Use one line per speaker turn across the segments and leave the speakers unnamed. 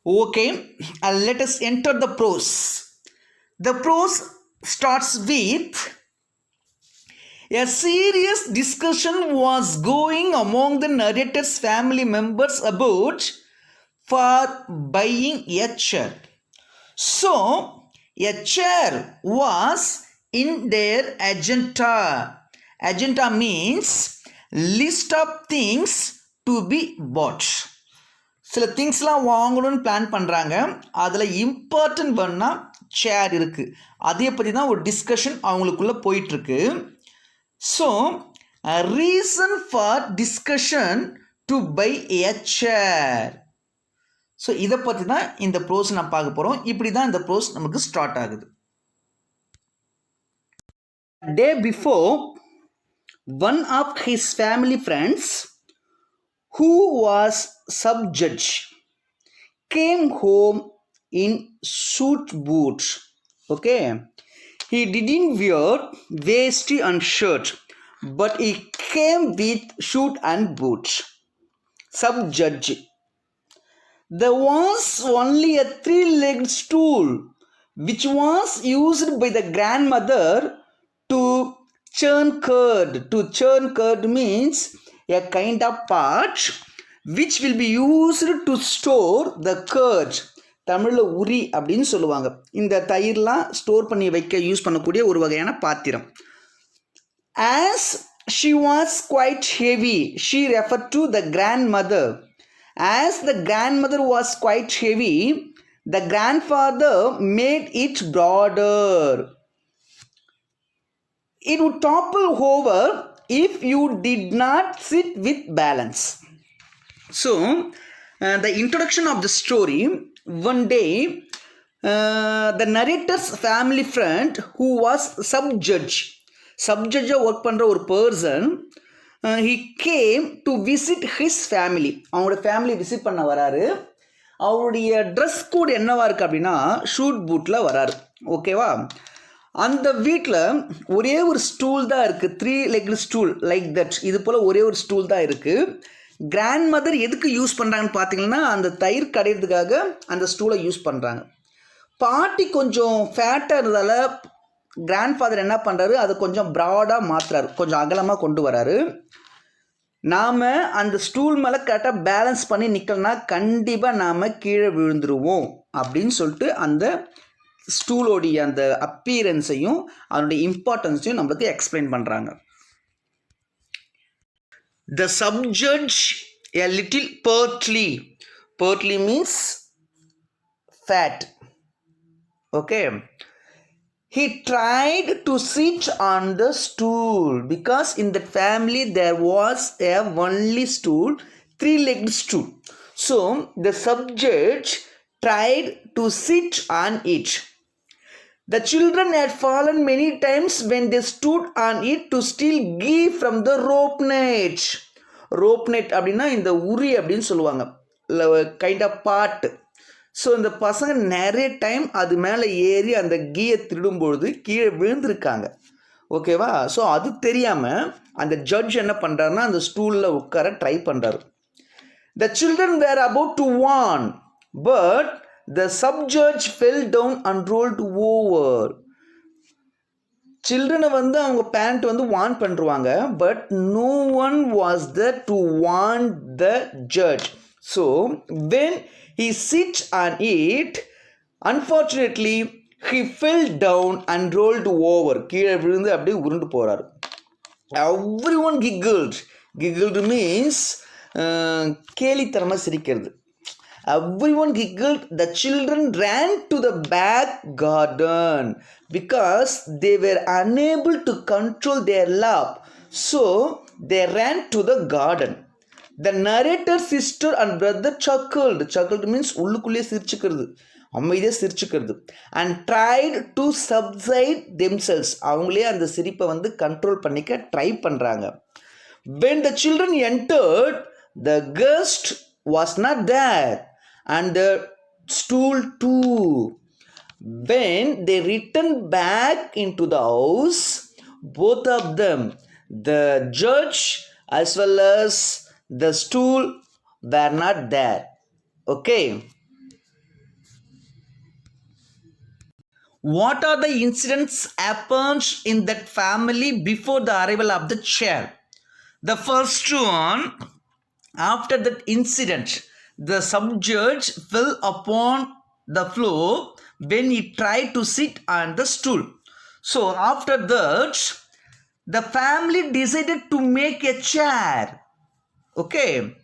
Okay, let us enter the prose. The prose starts with a serious discussion was going among the narrator's family members about for buying a chair. So, a chair was in their agenda. Agenda means list of things to be bought. சில திங்ஸ்லாம் வாங்கணும்னு plan பண்ணுறாங்க. அதில் important பண்ணால் சேர் இருக்குது. அதை பற்றி தான் ஒரு டிஸ்கஷன் அவங்களுக்குள்ளே போயிட்டுருக்கு. So reason for discussion to buy a chair. So இதை பற்றி தான் இந்த ப்ரோஸ் நான் பார்க்க போகிறோம். இப்படி தான் இந்த ப்ரோஸ் நமக்கு ஸ்டார்ட் ஆகுது. Day before one of his family friends who was sub-judge came home in suit boots. Okay, he didn't wear vesty and shirt, but he came with suit and boots. Sub-judge. There was only a three-legged stool which was used by the grandmother to churn curd. To churn curd means a kind of pot which will be used to store the curd. தமிழில் உரி அப்படின்னு சொல்லுவாங்க. இந்த தயிர்லாம் store பண்ணி வைக்க use பண்ணக்கூடிய ஒரு வகையான பாத்திரம். As she was quite heavy, she referred to the grandmother. As the grandmother was quite heavy, the grandfather made it broader. It would topple over if you did not sit with balance. So, the introduction of the story, one day, the narrator's family friend who was sub-judge work பண்ணுற ஒரு person, he came to visit his family. அவங்களோட family visit பண்ண வராரு. அவருடைய dress code என்னவா இருக்குது அப்படின்னா shoot பூட்டில் வராரு. ஓகேவா? அந்த வீட்டில் ஒரே ஒரு ஸ்டூல் தான் இருக்குது. 3-legged stool like that. இது போல் ஒரே ஒரு ஸ்டூல் தான் இருக்குது. கிராண்ட் மதர் எதுக்கு யூஸ் பண்ணுறாங்கன்னு பார்த்தீங்கன்னா அந்த தயிர் கடையிறதுக்காக அந்த ஸ்டூலை யூஸ் பண்ணுறாங்க. பாட்டி கொஞ்சம் ஃபேட்டாக இருந்ததால் கிராண்ட் ஃபாதர் என்ன பண்ணுறாரு, அதை கொஞ்சம் ப்ராடாக மாற்றுறாரு, கொஞ்சம் அகலமாக கொண்டு வராரு. நாம் அந்த ஸ்டூல் மேலே கரெக்டாக பேலன்ஸ் பண்ணி நிற்கலன்னா கண்டிப்பாக நாம் கீழே விழுந்துருவோம் அப்படின்னு சொல்லிட்டு அந்த ஸ்டூலோடைய அந்த அப்பீரன்ஸையும் அதனுடைய இம்பார்ட்டன்ஸையும் நம்மளுக்கு எக்ஸ்பிளைன் பண்ணுறாங்க. The sub-judge a little pertly. Pertly means fat. Okay. He tried to sit on the stool because in that family there was a only stool, 3-legged stool. So the sub-judge tried to sit on it. The children had fallen many times when they stood on it to steal ghee from the rope net. Rope net அப்படின்னா இந்த உரி அப்படின்னு சொல்லுவாங்க, kind of pot. So இந்த பசங்க நிறைய time அது மேலே ஏறி அந்த கீயை திருடும்பொழுது கீழே விழுந்திருக்காங்க. ஓகேவா? ஸோ அது தெரியாமல் அந்த ஜட்ஜ் என்ன பண்ணுறாருன்னா அந்த ஸ்டூலில் உட்கார ட்ரை பண்ணுறாரு. The children were about to warn, but the sub-judge fell down and rolled over. சில்ட்ரனை வந்து அவங்க பேரண்ட் வந்து வார்ன் பண்ணுவாங்க, but no one was there to warn the judge. So when he sit on it, unfortunately he fell down and rolled over. கீழே விழுந்து அப்படியே உருண்டு போகிறாரு. Everyone giggled. Giggled means கேலித்தனமாக சிரிக்கிறது. Everyone giggled. The children ran to the back garden because they were unable to control their laugh. So they ran to the garden. The narrator's sister and brother chuckled. Chuckled means உள்ளுக்குள்ளே சிரிச்சுக்கிறது, அமைதியாக சிரிச்சுக்கிறது. And tried to subside themselves. அவங்களே அந்த சிரிப்பை வந்து control பண்ணிக்க try பண்ணுறாங்க. When the children entered, the guest was not there and the stool too. When they returned back into the house, both of them, the judge as well as the stool, were not there. Okay. What are the incidents happened in that family before the arrival of the chair? The first one, after that incident, the sub-judge fell upon the floor when he tried to sit on the stool. So after that, the family decided to make a chair. Okay.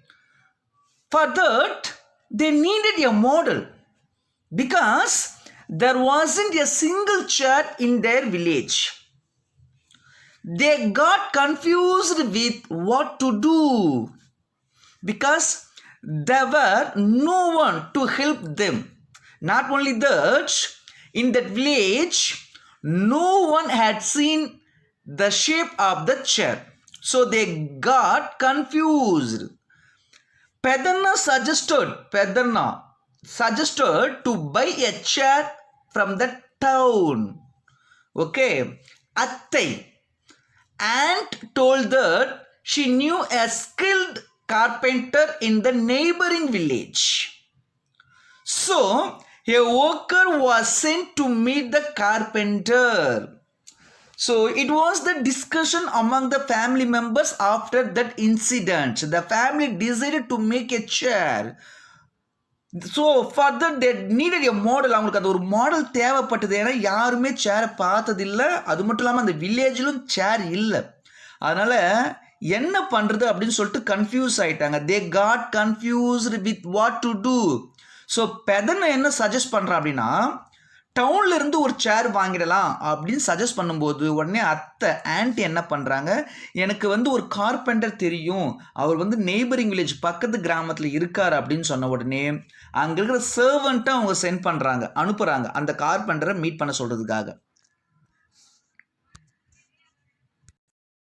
For that, they needed a model because there wasn't a single chair in their village. They got confused with what to do because there were no one to help them. Not only that, in that village, no one had seen the shape of the chair. So they got confused. Peddana suggested to buy a chair from the town. Okay. Attai aunt told that she knew a skilled carpenter in the neighboring village. So a worker was sent to meet the carpenter. So it was the discussion among the family members after that incident. The family decided to make a chair. So further they needed a model. அவங்களுக்கு அந்த ஒரு model தேவைப்பட்டது. ஏன்னா யாருமே சேரை பார்த்ததில்லை. அது மட்டும் இல்லாமல் அந்த வில்லேஜிலும் சேர் இல்லை. அதனால் என்ன பண்ணுறது அப்படின்னு சொல்லிட்டு கன்ஃபியூஸ் ஆகிட்டாங்க. They got confused with what to do. So பெதனை என்ன சஜஸ்ட் பண்ணுறான் அப்படின்னா, டவுனில் இருந்து ஒரு சேர் வாங்கிடலாம் அப்படின்னு சஜஸ்ட் பண்ணும்போது உடனே அத்தை ஆன்ட்டி என்ன பண்ணுறாங்க, எனக்கு ஒரு கார்பெண்டர் தெரியும், அவர் நெய்பரிங் வில்லேஜ் பக்கத்து கிராமத்தில் இருக்கார் அப்படின்னு சொன்ன உடனே அங்கே இருக்கிற சர்வெண்ட்டை அவங்க சென்ட் பண்ணுறாங்க, அனுப்புகிறாங்க அந்த கார்பெண்டரை மீட் பண்ண சொல்கிறதுக்காக.